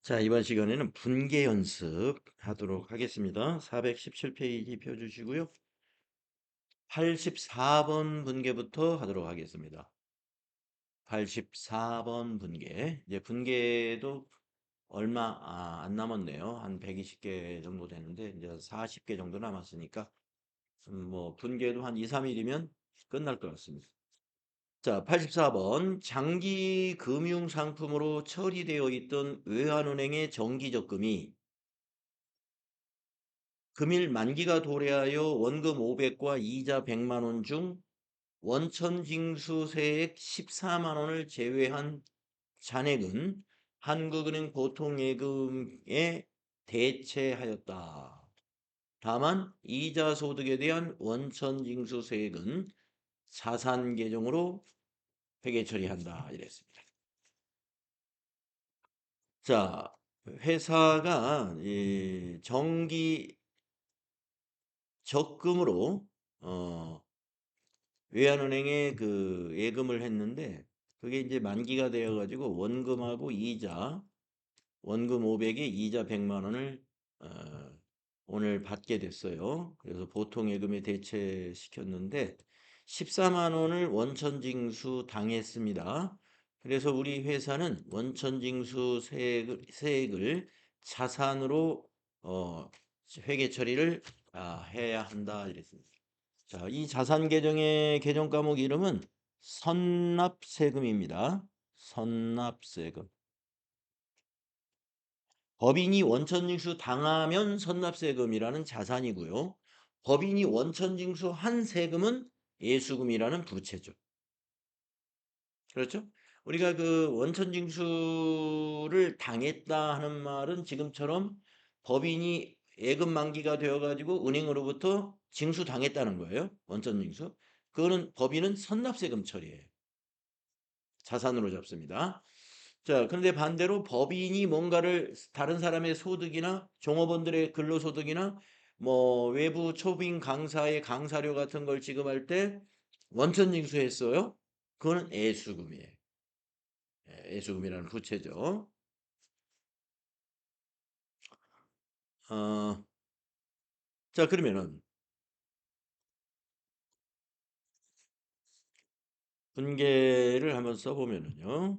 자, 이번 시간에는 분계 연습하도록 하겠습니다. 417페이지 펴주시고요. 84번 분계부터 하도록 하겠습니다. 84번 분계. 이제 분계도 얼마 안 남았네요. 한 120개 정도 되는데 이제 40개 정도 남았으니까 뭐 분계도 한 2, 3일이면 끝날 것 같습니다. 자, 84번. 장기 금융 상품으로 처리되어 있던 외환은행의 정기 적금이 금일 만기가 도래하여 원금 500과 이자 100만 원 중 원천징수세액 14만 원을 제외한 잔액은 한국은행 보통예금에 대체하였다. 다만 이자 소득에 대한 원천징수세액은 자산 계정으로 회계 처리한다. 이랬습니다. 자, 회사가 이 정기 적금으로 외환은행에 그 예금을 했는데 그게 이제 만기가 되어 가지고 원금하고 이자, 원금 500에 이자 100만 원을 어, 오늘 받게 됐어요. 그래서 보통 예금에 대체시켰는데 14만 원을 원천징수 당했습니다. 그래서 우리 회사는 원천징수 세액을 자산으로 회계 처리를 해야 한다 이랬습니다. 자, 이 자산 계정의 계정 과목 이름은 선납세금입니다. 선납세금. 법인이 원천징수 당하면 선납세금이라는 자산이고요. 법인이 원천징수한 세금은 예수금이라는 부채죠. 그렇죠? 우리가 그 원천징수를 당했다 하는 말은 지금처럼 법인이 예금 만기가 되어가지고 은행으로부터 징수당했다는 거예요. 원천징수. 그거는 법인은 선납세금 처리예요. 자산으로 잡습니다. 자, 그런데 반대로 법인이 뭔가를 다른 사람의 소득이나 종업원들의 근로소득이나 뭐 외부 초빙 강사의 강사료 같은 걸 지급할 때 원천징수했어요. 그거는 애수금이에요. 애수금이라는 부채죠. 어, 자, 그러면은 분계를 한번 써보면은요.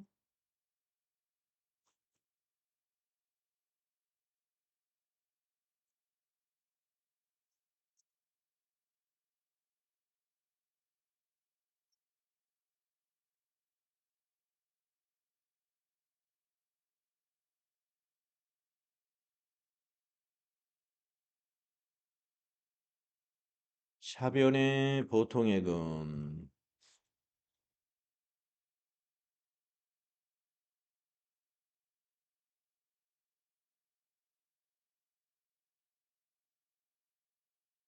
차변의 보통예금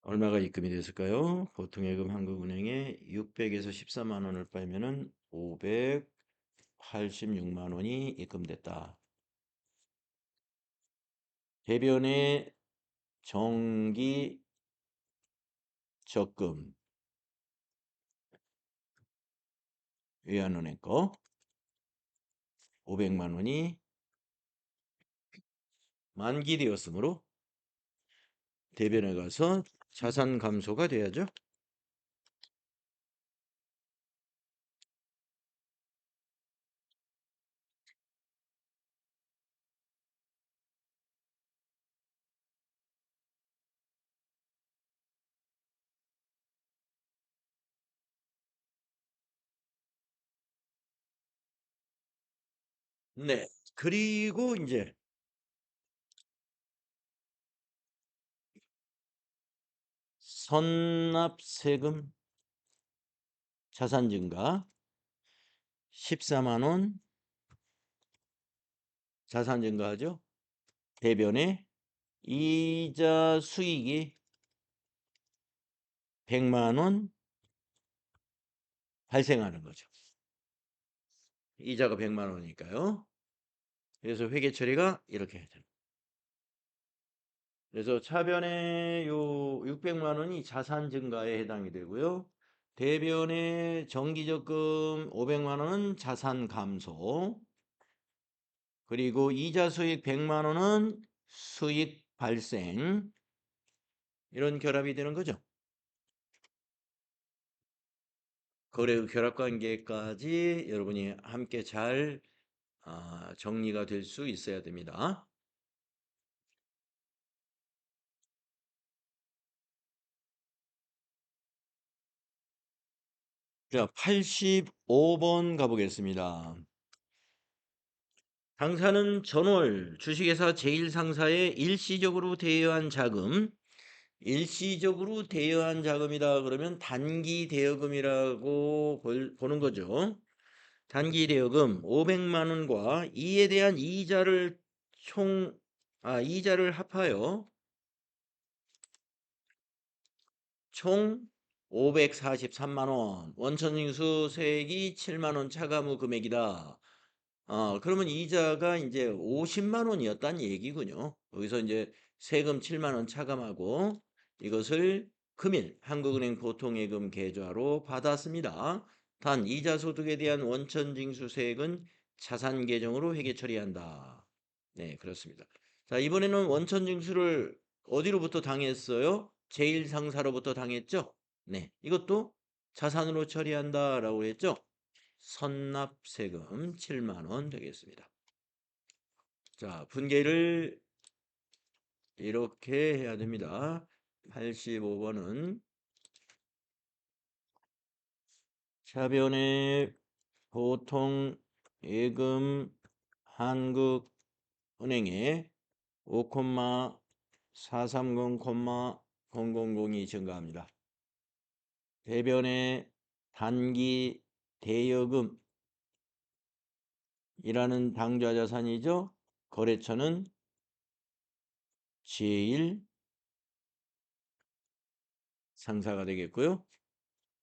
얼마가 입금이 됐을까요? 보통예금 한국은행에 600에서 14만 원을 빼면은 586만 원이 입금됐다. 대변의 정기 적금 외환은행 거 500만 원이 만기되었으므로 대변에 가서 자산 감소가 돼야죠. 네. 그리고 이제 선납세금 자산 증가 14만 원 자산 증가하죠. 대변에 이자 수익이 100만 원 발생하는 거죠. 이자가 100만 원이니까요. 그래서 회계 처리가 이렇게 해야 됩니다. 그래서 차변의 요 600만 원이 자산 증가에 해당이 되고요. 대변의 정기적금 500만 원은 자산 감소. 그리고 이자 수익 100만 원은 수익 발생. 이런 결합이 되는 거죠. 거래 후 결합 관계까지 여러분이 함께 잘 정리가 될 수 있어야 됩니다. 자, 85번 가보겠습니다. 당사는 전월 주식회사 제1상사에 일시적으로 대여한 자금, 일시적으로 대여한 자금이다 그러면 단기 대여금이라고 보는 거죠. 단기 대여금 500만 원과 이에 대한 이자를 이자를 합하여 총 543만 원, 원천징수 세액이 7만 원 차감 후 금액이다. 그러면 이자가 이제 50만 원이었다는 얘기군요. 여기서 이제 세금 7만 원 차감하고 이것을 금일 한국은행 보통예금 계좌로 받았습니다. 단 이자 소득에 대한 원천징수세액은 자산 계정으로 회계 처리한다. 네, 그렇습니다. 자, 이번에는 원천징수를 어디로부터 당했어요? 제1상사로부터 당했죠? 네, 이것도 자산으로 처리한다라고 했죠? 선납세금 7만 원 되겠습니다. 자, 분계를 이렇게 해야 됩니다. 85번은 차변의 보통 예금 한국은행에 5,430,000이 증가합니다. 대변의 단기 대여금이라는 당좌자산이죠. 거래처는 제1 상사가 되겠고요.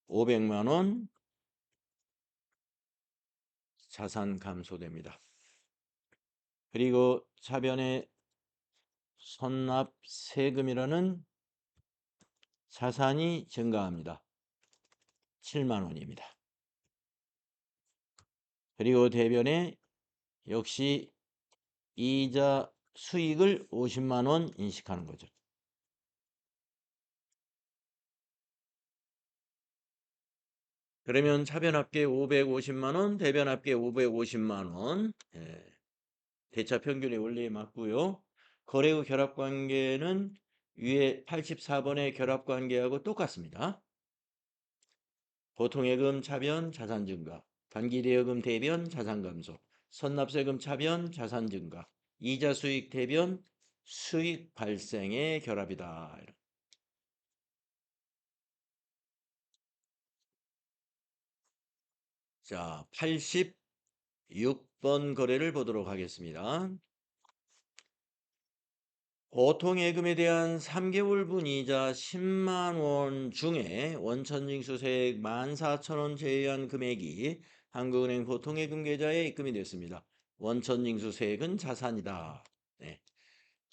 500만 원 자산 감소됩니다. 그리고 차변의 선납 세금이라는 자산이 증가합니다. 7만 원입니다. 그리고 대변에 역시 이자 수익을 50만 원 인식하는 거죠. 그러면 차변합계 550만 원, 대변합계 550만 원. 대차 평균의 원리에 맞고요. 거래 후 결합관계는 위에 84번의 결합관계하고 똑같습니다. 보통예금 차변 자산 증가, 단기대여금 대변 자산 감소, 선납세금 차변 자산 증가, 이자 수익 대변 수익 발생의 결합이다. 자, 86번 거래를 보도록 하겠습니다. 보통예금에 대한 3개월분 이자 10만 원 중에 원천징수세액 14,000원 제외한 금액이 한국은행 보통예금 계좌에 입금이 됐습니다. 원천징수세액은 자산이다. 네.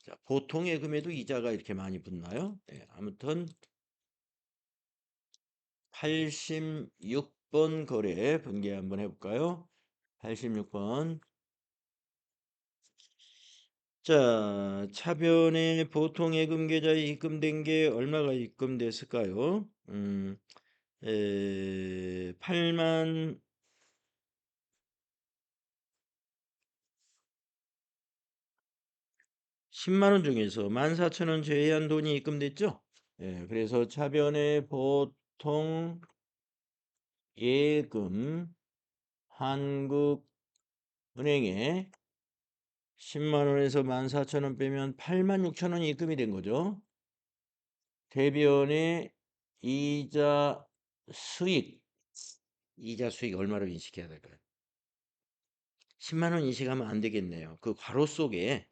자, 보통예금에도 이자가 이렇게 많이 붙나요? 네, 아무튼 86번 거래 분개 한번 해볼까요? 86번. 자, 차변의 보통예금 계좌에 입금된 게 얼마가 입금됐을까요? 8만 10만 원 중에서 14,000원 제외한 돈이 입금됐죠? 그래서 차변의 보통 예금 한국은행에 10만 원에서 14,000원 빼면 86,000원이 입금이 된 거죠. 대변의 이자 수익 얼마로 인식해야 될까요? 10만 원 인식하면 안 되겠네요. 그 괄호 속에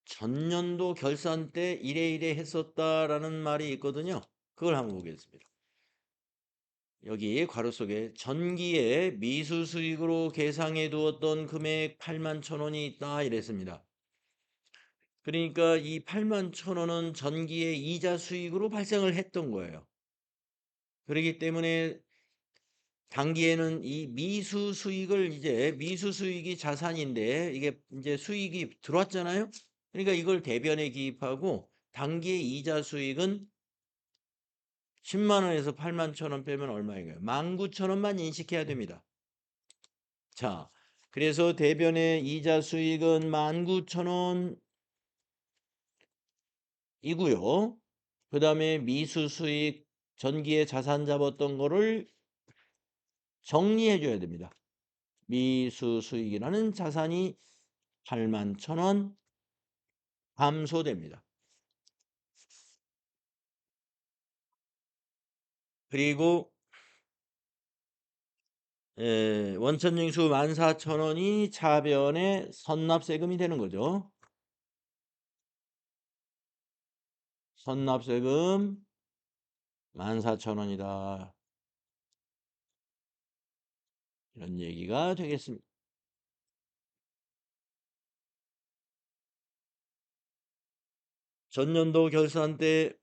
전년도 결산 때 이래 했었다라는 말이 있거든요. 그걸 한번 보겠습니다. 여기 괄호 속에 전기에 미수 수익으로 계상해 두었던 금액 8만 1,000원이 있다 이랬습니다. 그러니까 이 8만 1,000원은 전기의 이자 수익으로 발생을 했던 거예요. 그렇기 때문에 단기에는 이 미수 수익을 이제 미수 수익이 자산인데 이게 이제 수익이 들어왔잖아요. 그러니까 이걸 대변에 기입하고 단기의 이자 수익은 10만 원에서 8만 천 원 빼면 얼마인가요? 19,000원만 인식해야 됩니다. 자, 그래서 대변의 이자 수익은 19,000원 이고요. 그 다음에 미수 수익 전기에 자산 잡았던 거를 정리해 줘야 됩니다. 미수 수익이라는 자산이 81,000원 감소됩니다. 그리고 원천징수 14,000원이 차변의 선납세금이 되는 거죠. 선납세금 14,000원이다. 이런 얘기가 되겠습니다. 전년도 결산 때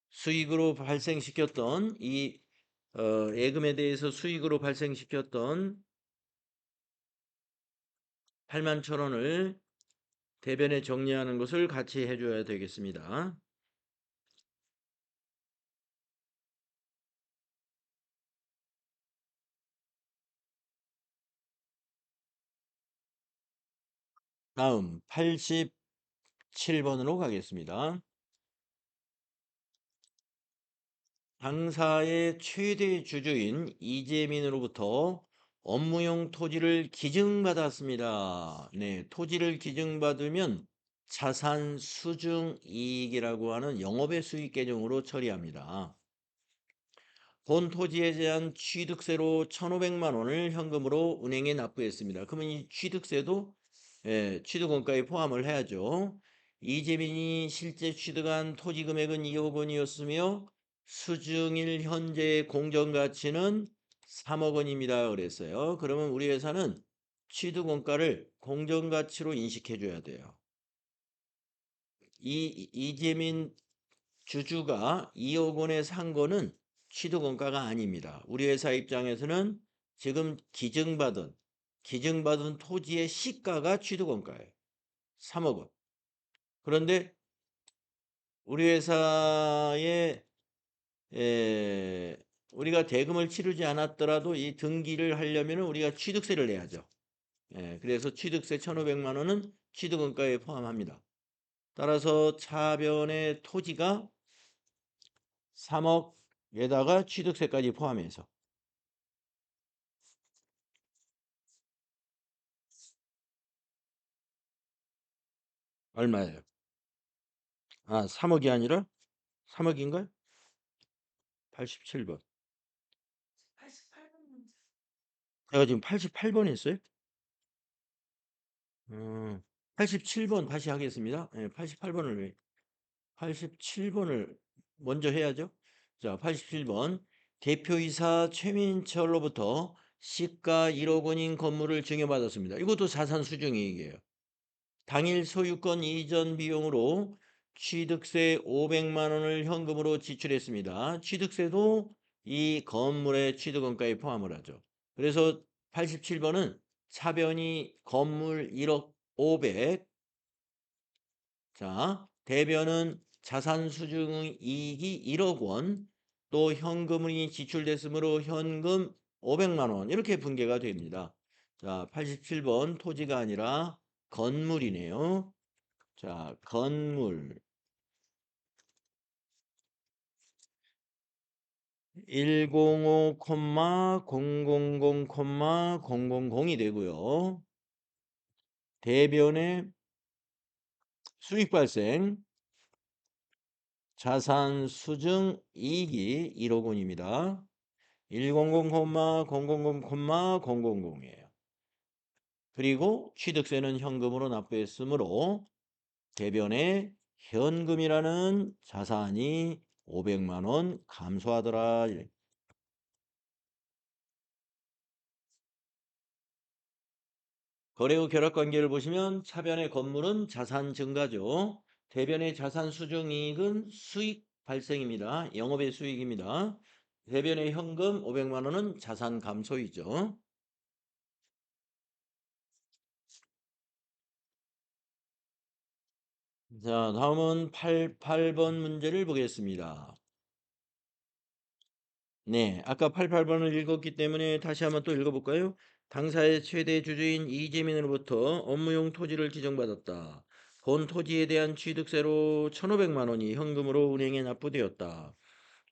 수익으로 발생시켰던 이 예금에 대해서 수익으로 발생시켰던 81,000원을 대변에 정리하는 것을 같이 해줘야 되겠습니다. 다음 87번으로 가겠습니다. 당사의 최대 주주인 이재민으로부터 업무용 토지를 기증받았습니다. 네, 토지를 기증받으면 자산 수증 이익이라고 하는 영업의 수익 계정으로 처리합니다. 본 토지에 대한 취득세로 1,500만 원을 현금으로 은행에 납부했습니다. 그러면 이 취득세도 취득원가에 포함을 해야죠. 이재민이 실제 취득한 토지 금액은 2억 원이었으며 수증일 현재 공정가치는 3억 원입니다. 그랬어요. 그러면 우리 회사는 취득원가를 공정가치로 인식해 줘야 돼요. 이재민 주주가 2억 원에 산 거는 취득원가가 아닙니다. 우리 회사 입장에서는 지금 기증받은 토지의 시가가 취득원가예요. 3억 원. 그런데 우리 회사에 우리가 대금을 치르지 않았더라도 이 등기를 하려면 우리가 취득세를 내야죠. 그래서 취득세 1,500만 원은 취득원가에 포함합니다. 따라서 차변의 토지가 3억에다가 취득세까지 포함해서 얼마예요? 아, 3억이 아니라 3억인가요? 87번. 제가 지금 88번 했어요? 87번 다시 하겠습니다. 87번을 먼저 해야죠. 자, 87번. 대표이사 최민철로부터 시가 1억 원인 건물을 증여받았습니다. 이것도 자산 수증이익이에요. 당일 소유권 이전 비용으로 취득세 500만 원을 현금으로 지출했습니다. 취득세도 이 건물의 취득원가에 포함을 하죠. 그래서 87번은 차변이 건물 1억 500. 자, 대변은 자산 수증 이익이 1억 원, 또 현금이 지출됐으므로 현금 500만 원 이렇게 분계가 됩니다. 자, 87번 토지가 아니라 건물이네요. 자, 건물 105,000,000이 되고요. 대변의 수익 발생 자산 수증 이익이 1억 원입니다. 100,000,000,000이에요. 그리고 취득세는 현금으로 납부했으므로 대변에 현금이라는 자산이 500만 원 감소하더라. 거래 후 결합관계를 보시면 차변의 건물은 자산 증가죠. 대변의 자산 수증이익은 수익 발생입니다. 영업의 수익입니다. 대변의 현금 500만 원은 자산 감소이죠. 자, 다음은 88번 문제를 보겠습니다. 네, 아까 88번을 읽었기 때문에 다시 한번 또 읽어볼까요? 당사의 최대 주주인 이재민으로부터 업무용 토지를 지정받았다. 본 토지에 대한 취득세로 1,500만 원이 현금으로 은행에 납부되었다.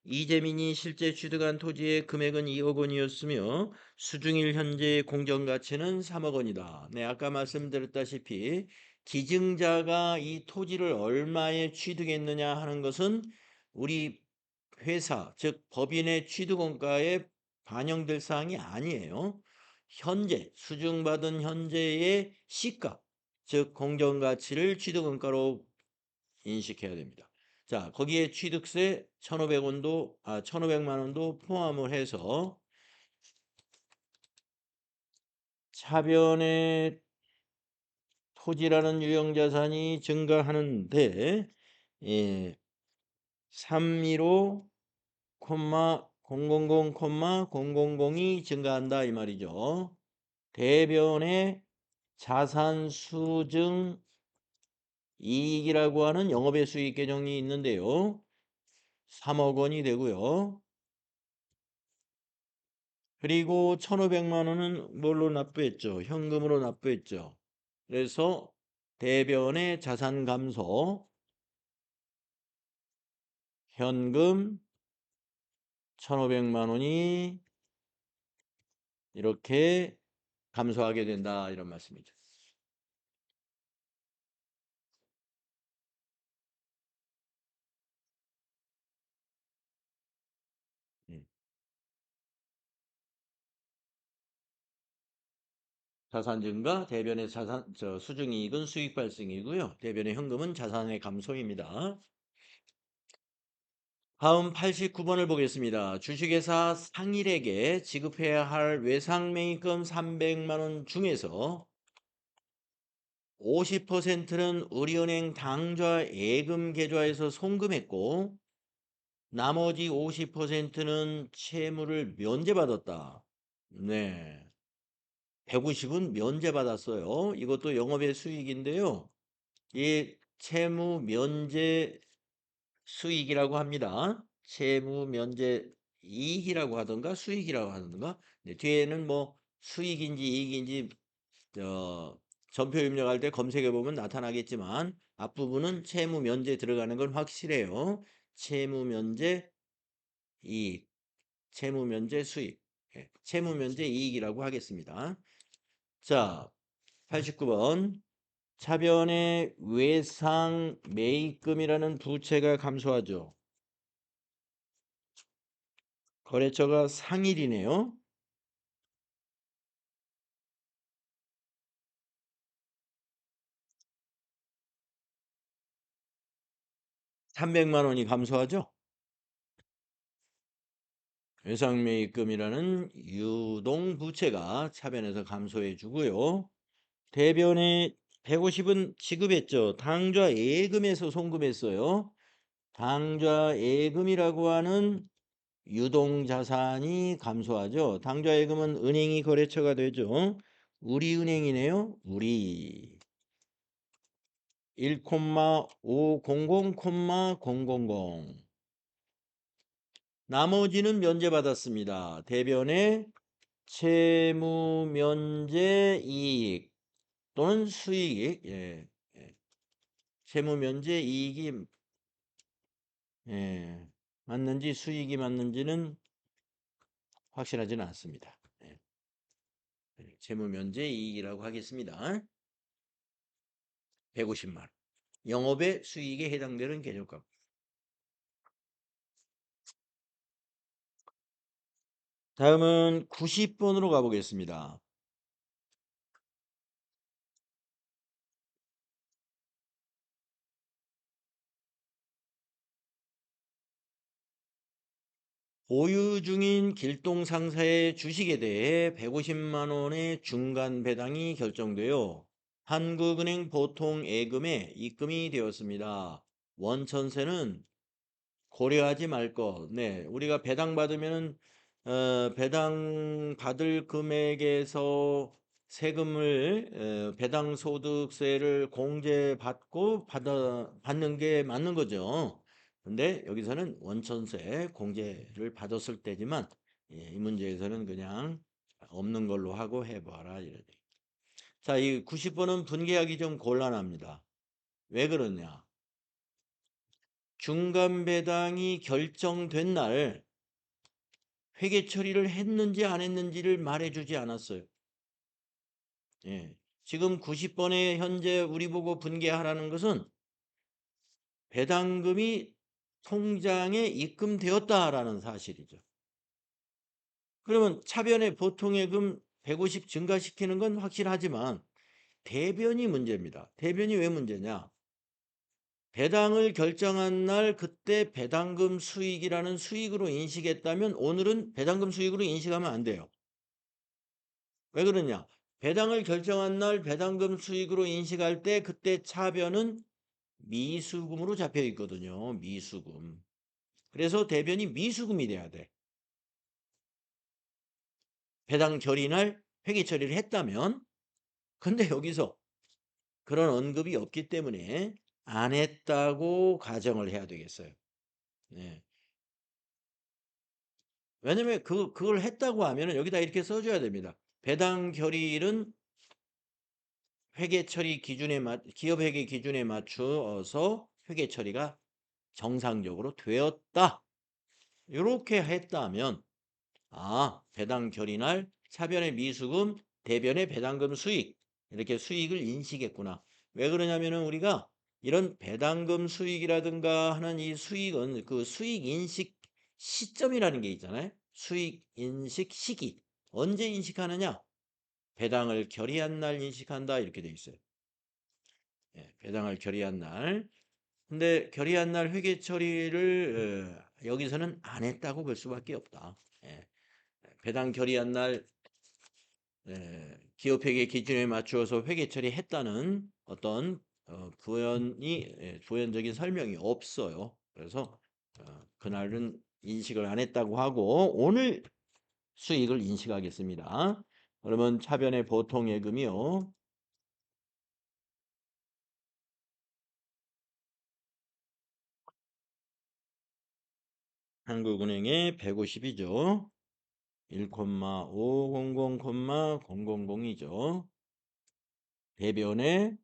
이재민이 실제 취득한 토지의 금액은 2억 원이었으며 수중일 현재 공정가치는 3억 원이다. 네, 아까 말씀드렸다시피 기증자가 이 토지를 얼마에 취득했느냐 하는 것은 우리 회사, 즉 법인의 취득원가에 반영될 사항이 아니에요. 현재 수중받은 현재의 시가, 즉 공정가치를 취득원가로 인식해야 됩니다. 자, 거기에 취득세 1,500만 원도 포함을 해서 차변의 토지라는 유형자산이 증가하는데, 예, 315, 000, 000이 증가한다 이 말이죠. 대변의 자산 수증 이익이라고 하는 영업의 수익 계정이 있는데요. 3억 원이 되고요. 그리고 1,500만 원은 뭘로 납부했죠? 현금으로 납부했죠. 그래서 대변의 자산 감소, 현금 1,500만 원이 이렇게 감소하게 된다 이런 말씀이죠. 음. 자산 증가, 대변의 자산 수중이익은 수익 발생이고요. 대변의 현금은 자산의 감소입니다. 다음 89번을 보겠습니다. 주식회사 상일에게 지급해야 할 외상매입금 300만 원 중에서 50%는 우리은행 당좌 예금 계좌에서 송금했고 나머지 50%는 채무를 면제받았다. 네. 150은 면제받았어요. 이것도 영업의 수익인데요. 이 채무 면제 수익이라고 합니다. 채무 면제 이익이라고 하던가 수익이라고 하던가. 네, 뒤에는 뭐 수익인지 이익인지 전표 입력할 때 검색해 보면 나타나겠지만 앞부분은 채무 면제 들어가는 건 확실해요. 채무 면제 이익, 채무 면제 수익, 채무 면제 이익이라고 하겠습니다. 자, 89번. 차변의 외상 매입금이라는 부채가 감소하죠. 거래처가 상일이네요. 300만 원이 감소하죠. 외상매입금이라는 유동부채가 차변에서 감소해 주고요. 대변에 150은 지급했죠. 당좌 예금에서 송금했어요. 당좌 예금이라고 하는 유동자산이 감소하죠. 당좌 예금은 은행이 거래처가 되죠. 우리은행이네요. 우리 1,500,000. 나머지는 면제받았습니다. 대변에 채무 면제 이익 또는 수익, 채무 면제 이익이 맞는지 수익이 맞는지는 확실하지는 않습니다. 채무 면제 이익이라고 하겠습니다. 150만 원. 영업의 수익에 해당되는 계절값. 다음은 90번으로 가보겠습니다. 보유 중인 길동상사의 주식에 대해 150만 원의 중간 배당이 결정되어 한국은행 보통 예금에 입금이 되었습니다. 원천세는 고려하지 말 것. 네. 우리가 배당 받으면은 배당 받을 금액에서 세금을 배당 소득세를 공제받고 받는 게 맞는 거죠. 근데 여기서는 원천세 공제를 받았을 때지만 이 문제에서는 그냥 없는 걸로 하고 해봐라 이래. 자, 이 90번은 분개하기 좀 곤란합니다. 왜 그러냐? 중간 배당이 결정된 날 회계 처리를 했는지 안 했는지를 말해주지 않았어요. 예. 지금 90번에 현재 우리 보고 분개하라는 것은 배당금이 통장에 입금되었다라는 사실이죠. 그러면 차변의 보통예금 150 증가시키는 건 확실하지만 대변이 문제입니다. 대변이 왜 문제냐? 배당을 결정한 날 그때 배당금 수익이라는 수익으로 인식했다면 오늘은 배당금 수익으로 인식하면 안 돼요. 왜 그러냐? 배당을 결정한 날 배당금 수익으로 인식할 때 그때 차변은 미수금으로 잡혀 있거든요. 미수금. 그래서 대변이 미수금이 돼야 돼. 배당 결의날 회계 처리를 했다면. 근데 여기서 그런 언급이 없기 때문에 안 했다고 가정을 해야 되겠어요. 네. 왜냐면 그걸 했다고 하면은 여기다 이렇게 써줘야 됩니다. 배당 결의일은 회계 처리 기준에 기업 회계 기준에 맞추어서 회계 처리가 정상적으로 되었다. 이렇게 했다면 배당 결의날 차변의 미수금, 대변의 배당금 수익 이렇게 수익을 인식했구나. 왜 그러냐면은 우리가 이런 배당금 수익이라든가 하는 이 수익은 그 수익 인식 시점이라는 게 있잖아요. 수익 인식 시기. 언제 인식하느냐? 배당을 결의한 날 인식한다 이렇게 돼 있어요. 예, 배당을 결의한 날. 근데 결의한 날 회계 처리를 여기서는 안 했다고 볼 수밖에 없다. 예, 배당 결의한 날 기업 회계 기준에 맞추어서 회계 처리했다는 어떤 부연적인 설명이 없어요. 그래서 그날은 인식을 안 했다고 하고 오늘 수익을 인식하겠습니다. 그러면 차변의 보통 예금이요. 한국은행의 150이죠. 1,500,000이죠. 대변에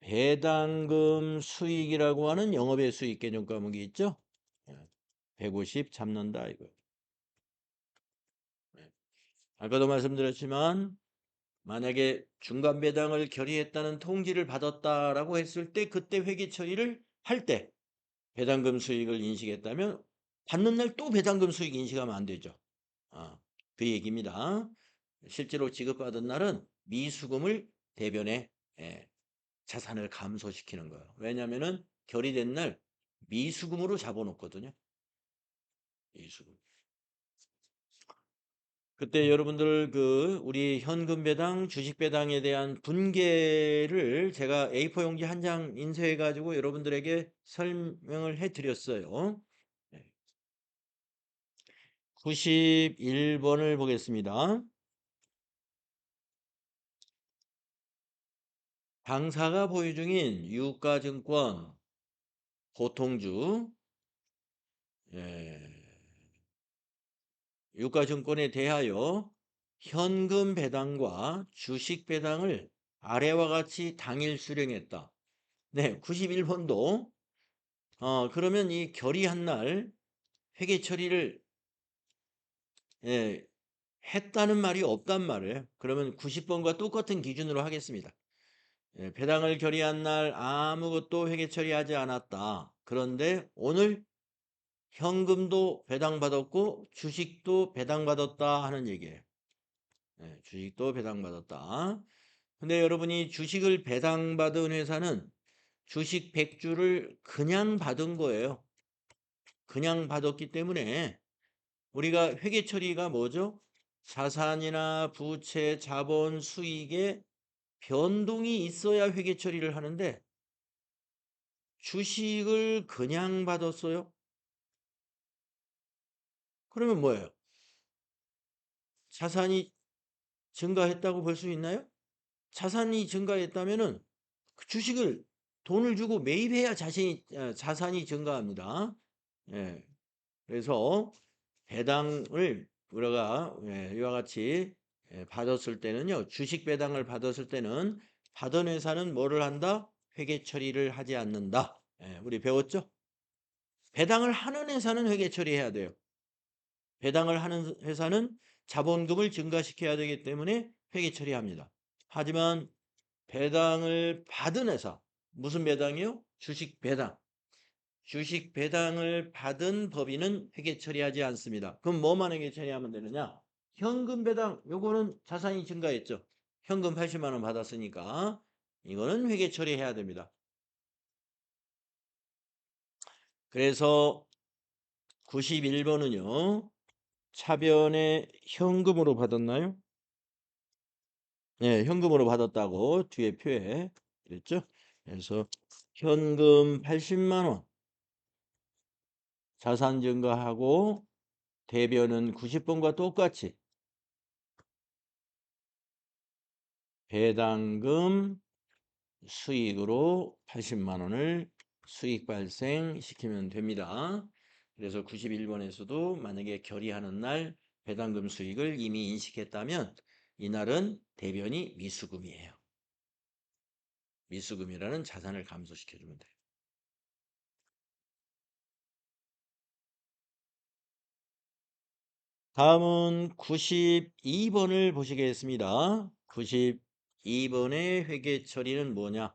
배당금 수익이라고 하는 영업의 수익 개념 과목이 있죠. 150 잡는다 이거. 아까도 말씀드렸지만 만약에 중간 배당을 결의했다는 통지를 받았다라고 했을 때 그때 회계 처리를 할 때 배당금 수익을 인식했다면 받는 날 또 배당금 수익 인식하면 안 되죠. 그 얘기입니다. 실제로 지급받은 날은 미수금을 대변에 자산을 감소시키는 거예요. 왜냐하면은 결의된 날 미수금으로 잡아놓거든요. 미수금. 그때 여러분들 우리 현금 배당, 주식 배당에 대한 분개를 제가 A4 용지 한 장 인쇄해 가지고 여러분들에게 설명을 해 드렸어요. 91번을 보겠습니다. 당사가 보유 중인 유가증권 고통주 유가증권에 대하여 현금 배당과 주식 배당을 아래와 같이 당일 수령했다. 네, 91번도 그러면 이 결의한 날 회계 처리를 했다는 말이 없단 말이에요. 그러면 90번과 똑같은 기준으로 하겠습니다. 배당을 결의한 날 아무것도 회계 처리하지 않았다. 그런데 오늘 현금도 배당받았고 주식도 배당받았다 하는 얘기예요. 주식도 배당받았다. 근데 여러분이 주식을 배당받은 회사는 주식 100주를 그냥 받은 거예요. 그냥 받았기 때문에 우리가 회계 처리가 뭐죠? 자산이나 부채, 자본, 수익에 변동이 있어야 회계 처리를 하는데 주식을 그냥 받았어요? 그러면 뭐예요? 자산이 증가했다고 볼 수 있나요? 자산이 증가했다면은 그 주식을 돈을 주고 매입해야 자산이 증가합니다. 예. 그래서 배당을 우리가 이와 같이 받았을 때는요. 주식 배당을 받았을 때는 받은 회사는 뭐를 한다? 회계 처리를 하지 않는다. 우리 배웠죠? 배당을 하는 회사는 회계 처리해야 돼요. 배당을 하는 회사는 자본금을 증가시켜야 되기 때문에 회계 처리합니다. 하지만 배당을 받은 회사, 무슨 배당이요? 주식 배당. 주식 배당을 받은 법인은 회계 처리하지 않습니다. 그럼 뭐만 회계 처리하면 되느냐? 현금 배당, 요거는 자산이 증가했죠. 현금 80만 원 받았으니까 이거는 회계 처리해야 됩니다. 그래서 91번은요. 차변에 현금으로 받았나요? 네, 현금으로 받았다고 뒤에 표에 그랬죠? 그래서 현금 80만 원 자산 증가하고 대변은 90번과 똑같이 배당금 수익으로 80만 원을 수익 발생시키면 됩니다. 그래서 91번에서도 만약에 결의하는 날 배당금 수익을 이미 인식했다면 이날은 대변이 미수금이에요. 미수금이라는 자산을 감소시켜주면 돼요. 다음은 92번을 보시겠습니다. 92번의 회계 처리는 뭐냐?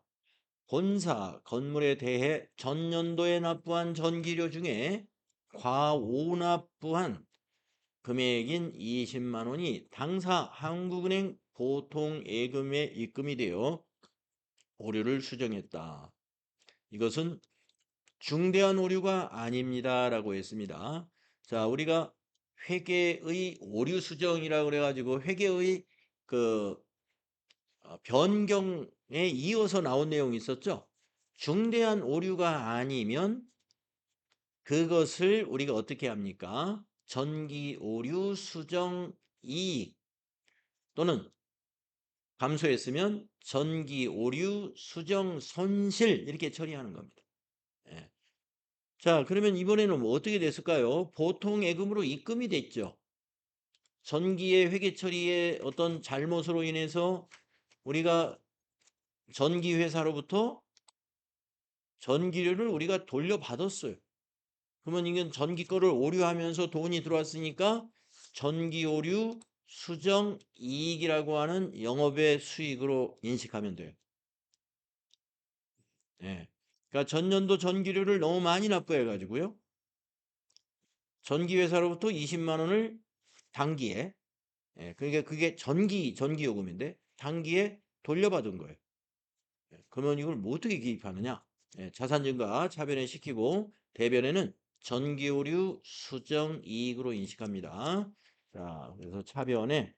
본사 건물에 대해 전년도에 납부한 전기료 중에 과오납부한 금액인 20만 원이 당사 한국은행 보통예금에 입금이 되어 오류를 수정했다. 이것은 중대한 오류가 아닙니다라고 했습니다. 자, 우리가 회계의 오류 수정이라고 그래가지고 회계의 그 변경에 이어서 나온 내용이 있었죠. 중대한 오류가 아니면 그것을 우리가 어떻게 합니까? 전기 오류 수정 이익 또는 감소했으면 전기 오류 수정 손실 이렇게 처리하는 겁니다. 예. 자, 그러면 이번에는 뭐 어떻게 됐을까요? 보통 예금으로 입금이 됐죠. 전기의 회계 처리의 어떤 잘못으로 인해서 우리가 전기 회사로부터 전기료를 우리가 돌려받았어요. 그러면 이건 전기 거를 오류하면서 돈이 들어왔으니까 전기 오류 수정 이익이라고 하는 영업의 수익으로 인식하면 돼요. 예. 그러니까 전년도 전기료를 너무 많이 납부해 가지고요. 전기회사로부터 20만 원을 단기에 그러니까 그게 전기요금인데 단기에 돌려받은 거예요. 그러면 이걸 뭐 어떻게 기입하느냐? 자산 증가 차변에 시키고 대변에는 전기오류 수정 이익으로 인식합니다. 자, 그래서 차변에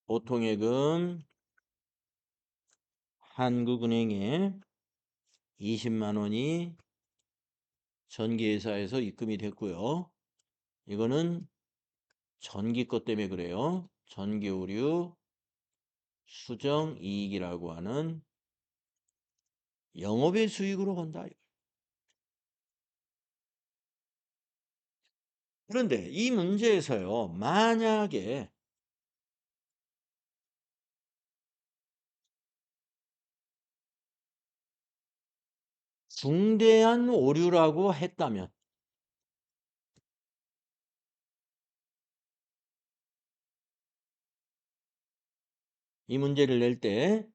보통예금 한국은행에 20만 원이 전기회사에서 입금이 됐고요. 이거는 전기 것 때문에 그래요. 전기오류 수정 이익이라고 하는 영업의 수익으로 본다. 그런데 이 문제에서요. 만약에 중대한 오류라고 했다면 이 문제를 낼 때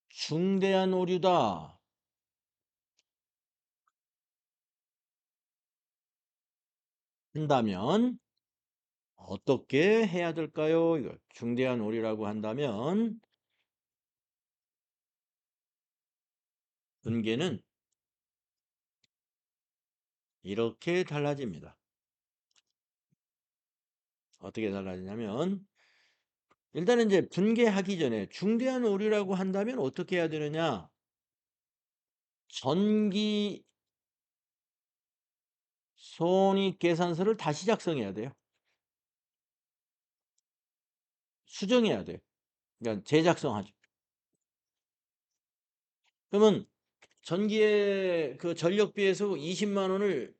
중대한 오류다 한다면 어떻게 해야 될까요? 이거 중대한 오류라고 한다면 분계는 이렇게 달라집니다. 어떻게 달라지냐면 일단은 이제 분계하기 전에 중대한 오류라고 한다면 어떻게 해야 되느냐? 전기 손익계산서를 다시 작성해야 돼요. 수정해야 돼요. 그러니까 재작성하죠. 그러면 전기의 그 전력비에서 20만 원을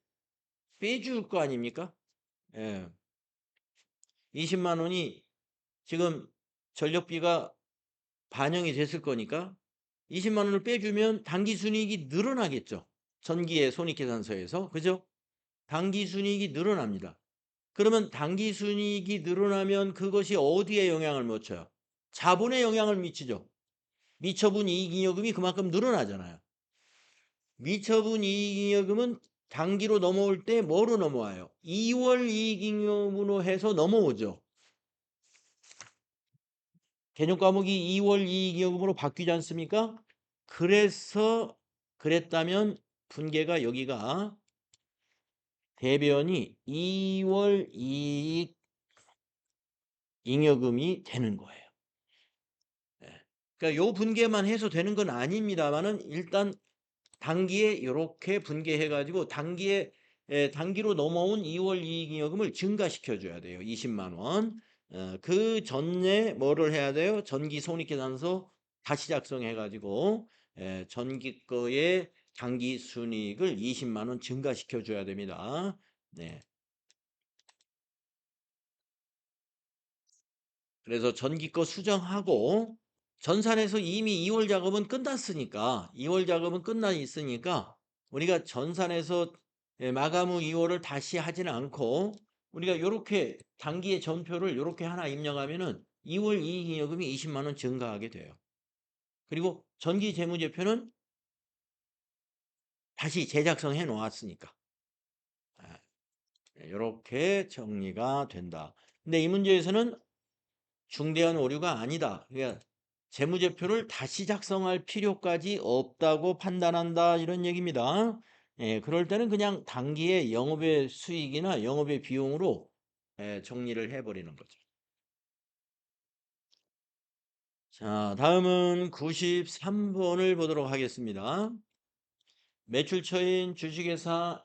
빼줄 거 아닙니까? 예. 20만 원이 지금 전력비가 반영이 됐을 거니까 20만 원을 빼주면 당기순이익이 늘어나겠죠. 전기의 손익계산서에서. 그죠? 당기순이익이 늘어납니다. 그러면 당기순이익이 늘어나면 그것이 어디에 영향을 미쳐요? 자본에 영향을 미치죠. 미처분 이익잉여금이 그만큼 늘어나잖아요. 미처분 이익잉여금은 단기로 넘어올 때 뭐로 넘어와요? 2월 이익잉여금으로 해서 넘어오죠. 개념 과목이 2월 이익잉여금으로 바뀌지 않습니까? 그래서 그랬다면 분계가 여기가 대변이 2월 이익 잉여금이 되는 거예요. 예. 그러니까 요 분계만 해서 되는 건 아닙니다만은 일단 단기에 요렇게 분계해 가지고 단기에 단기로 넘어온 2월 이익잉여금을 증가시켜 줘야 돼요. 20만 원. 그 전에 뭐를 해야 돼요? 전기 손익계산서 다시 작성해 가지고 전기 거의 단기 순이익을 20만 원 증가시켜 줘야 됩니다. 네. 그래서 전기 거 수정하고 전산에서 이미 2월 작업은 끝났으니까 2월 작업은 끝나 있으니까 우리가 전산에서 마감 후 2월을 다시 하지는 않고 우리가 요렇게 단기의 전표를 요렇게 하나 입력하면은 2월 이익잉여금이 20만 원 증가하게 돼요. 그리고 전기 재무제표는 다시 재작성해 놓았으니까 요렇게 정리가 된다. 근데 이 문제에서는 중대한 오류가 아니다. 그러니까 재무제표를 다시 작성할 필요까지 없다고 판단한다. 이런 얘기입니다. 예, 그럴 때는 그냥 단기의 영업의 수익이나 영업의 비용으로 정리를 해버리는 거죠. 자, 다음은 93번을 보도록 하겠습니다. 매출처인 주식회사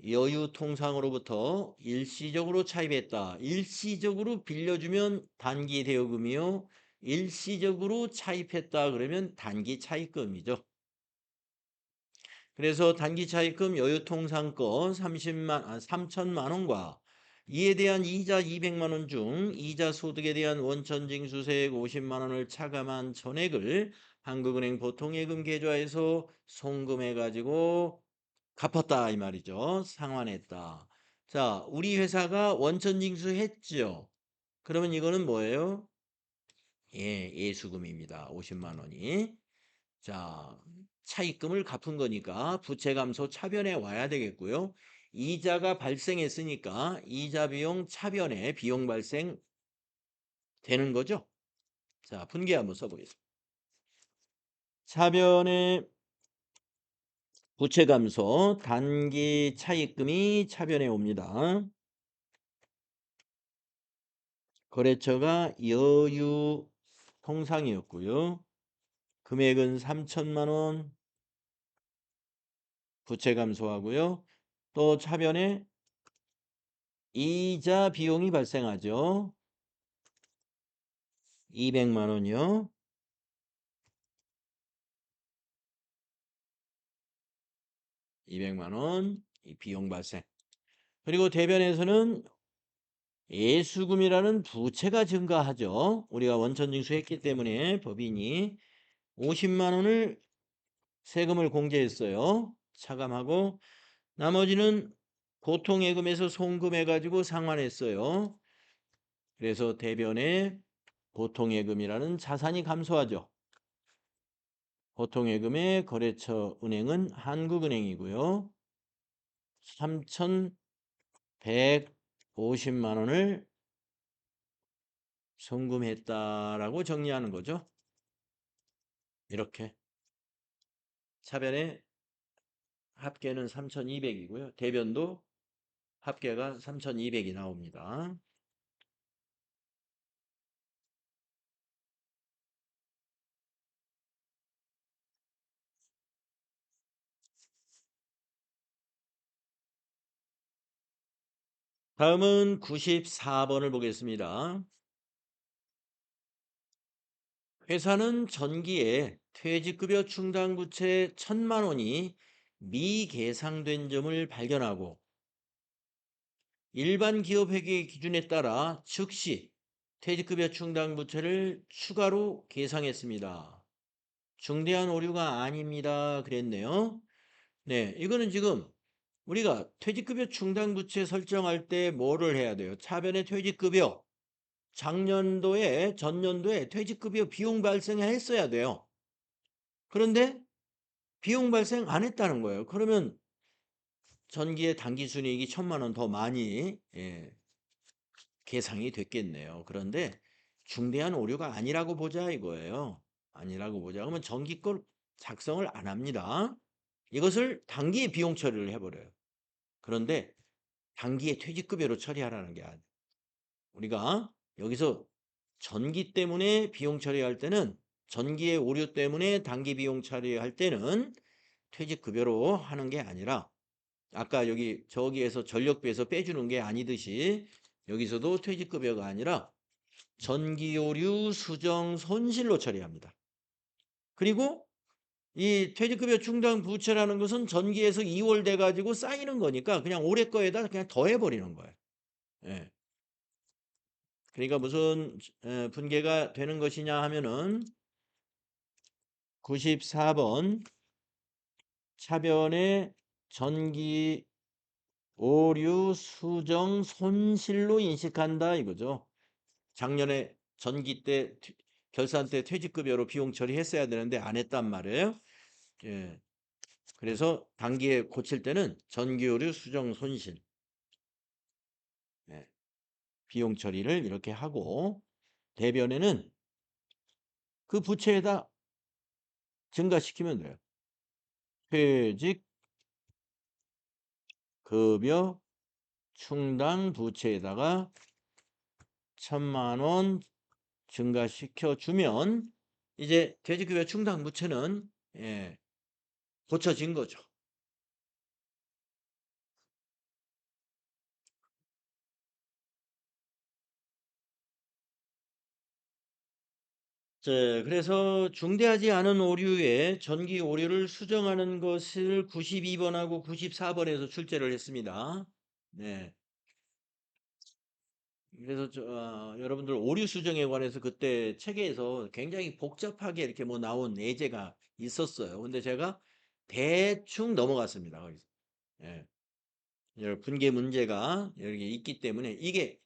여유통상으로부터 일시적으로 차입했다. 일시적으로 빌려주면 단기 대여금이요. 일시적으로 차입했다 그러면 단기 차입금이죠. 그래서 단기 차입금 여유통상 거 3천만 원과 이에 대한 이자 200만 원 중 이자 소득에 대한 원천징수세액 50만 원을 차감한 전액을 한국은행 보통예금 계좌에서 송금해 가지고 갚았다 이 말이죠. 상환했다. 자, 우리 회사가 원천징수 했죠. 그러면 이거는 뭐예요? 예, 예수금입니다. 50만 원이. 자, 차입금을 갚은 거니까 부채 감소 차변에 와야 되겠고요. 이자가 발생했으니까 이자 비용 차변에 비용 발생 되는 거죠. 자, 분계 한번 써보겠습니다. 차변에 부채 감소 단기 차입금이 차변에 옵니다. 거래처가 여유 통상이었고요. 금액은 3천만 원 부채 감소하고요. 또 차변에 이자 비용이 발생하죠. 200만 원이요. 200만 원 이 비용 발생. 그리고 대변에서는 예수금이라는 부채가 증가하죠. 우리가 원천징수했기 때문에 법인이 50만 원을 세금을 공제했어요. 차감하고 나머지는 보통예금에서 송금해가지고 상환했어요. 그래서 대변에 보통예금이라는 자산이 감소하죠. 보통예금의 거래처 은행은 한국은행이고요. 3,150만 원을 송금했다라고 정리하는 거죠. 이렇게 차변의 합계는 3,200이고요. 대변도 합계가 3,200이 나옵니다. 다음은 94번을 보겠습니다. 회사는 전기에 퇴직급여 충당부채 1,000만 원이 미계상된 점을 발견하고 일반 기업 회계 기준에 따라 즉시 퇴직급여 충당부채를 추가로 계상했습니다. 중대한 오류가 아닙니다. 그랬네요. 네, 이거는 지금 우리가 퇴직급여 충당부채 설정할 때 뭐를 해야 돼요? 차변의 퇴직급여, 작년도에, 전년도에 퇴직급여 비용 발생했어야 돼요. 그런데 비용 발생 안 했다는 거예요. 그러면 전기의 당기순이익이 1,000만 원 더 많이 계상이 됐겠네요. 그런데 중대한 오류가 아니라고 보자 이거예요. 아니라고 보자. 그러면 전기권 작성을 안 합니다. 이것을 단기에 비용 처리를 해버려요. 그런데 단기에 퇴직급여로 처리하라는 게 아니에요. 우리가 여기서 전기 때문에 비용 처리할 때는 전기의 오류 때문에 단기 비용 처리할 때는 퇴직급여로 하는 게 아니라 아까 여기 저기에서 전력비에서 빼주는 게 아니듯이 여기서도 퇴직급여가 아니라 전기오류 수정 손실로 처리합니다. 그리고 이 퇴직급여 충당 부채라는 것은 전기에서 2월 돼 가지고 쌓이는 거니까 그냥 올해 거에다 그냥 더해 버리는 거예요. 예. 그러니까 무슨 분계가 되는 것이냐 하면은 94번 차변의 전기 오류 수정 손실로 인식한다 이거죠. 작년에 전기 때 결산 때 퇴직급여로 비용 처리했어야 되는데 안 했단 말이에요. 예. 그래서 단기에 고칠 때는 전기오류 수정 손실 예. 비용 처리를 이렇게 하고 대변에는 그 부채에다 증가시키면 돼요. 퇴직 급여 충당 부채에다가 1,000만 원 증가시켜 주면 이제 퇴직급여 충당 부채는 고쳐진 거죠. 자, 그래서 중대하지 않은 오류에 전기 오류를 수정하는 것을 92번하고 94번에서 출제를 했습니다. 네. 그래서 여러분들 오류 수정에 관해서 그때 책에서 굉장히 복잡하게 이렇게 뭐 나온 예제가 있었어요. 근데 제가 대충 넘어갔습니다. 거기서. 예. 분계 문제가 여기 있기 때문에 이게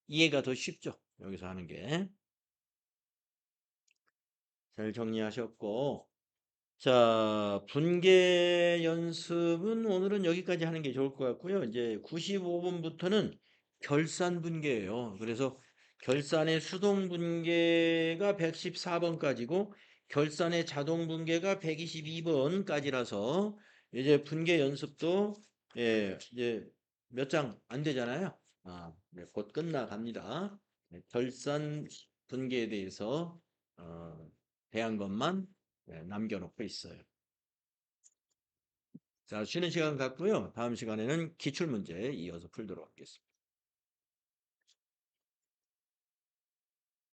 이해가 더 쉽죠. 여기서 하는 게. 잘 정리하셨고. 자, 분계 연습은 오늘은 여기까지 하는 게 좋을 것 같고요. 이제 95분부터는 결산 분계예요. 그래서 결산의 수동 분계가 114번까지고 결산의 자동 분계가 122번까지라서 이제 분계 연습도 이제 몇 장 안 되잖아요. 네, 곧 끝나갑니다. 네, 결산 분계에 대해서 대한 것만 남겨놓고 있어요. 자, 쉬는 시간 갖고요. 다음 시간에는 기출문제 이어서 풀도록 하겠습니다.